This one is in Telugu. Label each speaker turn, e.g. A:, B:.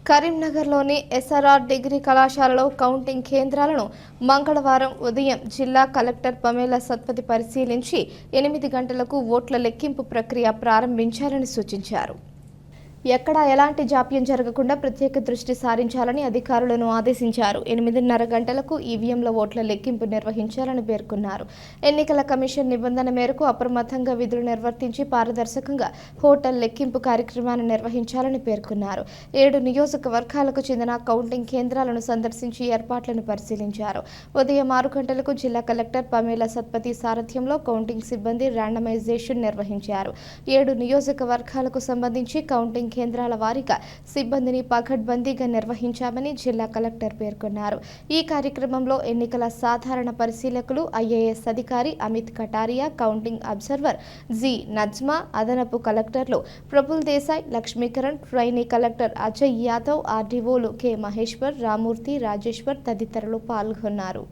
A: కరీంనగర్లోని ఎస్ఆర్ఆర్ డిగ్రీ కళాశాలలో కౌంటింగ్ కేంద్రాలను మంగళవారం ఉదయం జిల్లా కలెక్టర్ పమేలా సత్పతి పరిశీలించి 8 గంటలకు ఓట్ల లెక్కింపు ప్రక్రియ ప్రారంభించాలని సూచించారు. ఎక్కడా ఎలాంటి జాప్యం జరగకుండా ప్రత్యేక దృష్టి సారించాలని అధికారులను ఆదేశించారు. 8:30 గంటలకు ఈవీఎంల ఓట్ల లెక్కింపు నిర్వహించాలని పేర్కొన్నారు. ఎన్నికల కమిషన్ నిబంధన మేరకు అప్రమత్తంగా విధులు నిర్వర్తించి పారదర్శకంగా హోటల్ లెక్కింపు కార్యక్రమాన్ని నిర్వహించాలని పేర్కొన్నారు. 7 నియోజకవర్గాలకు చెందిన కౌంటింగ్ కేంద్రాలను సందర్శించి ఏర్పాట్లను పరిశీలించారు. ఉదయం 6 గంటలకు జిల్లా కలెక్టర్ పమేలా సత్పతి సారథ్యంలో కౌంటింగ్ సిబ్బంది ర్యాండమైజేషన్ నిర్వహించారు. 7 నియోజకవర్గాలకు సంబంధించి కౌంటింగ్ కేంద్రాల వారీగా సిబ్బందిని పకడ్బందీగా నిర్వహించామని జిల్లా కలెక్టర్ పేర్కొన్నారు. ఈ కార్యక్రమంలో ఎన్నికల సాధారణ పరిశీలకులు ఐఏఎస్ అధికారి Amit Kataria, counting observer G Najma, అదనపు కలెక్టర్లు ప్రఫుల్ దేశాయ్, లక్ష్మీకరణ్, ట్రైనీ కలెక్టర్ అజయ్ యాదవ్, ఆర్డీఓలు కె మహేశ్వర్, రామూర్తి, రాజేశ్వర్ తదితరులు పాల్గొన్నారు.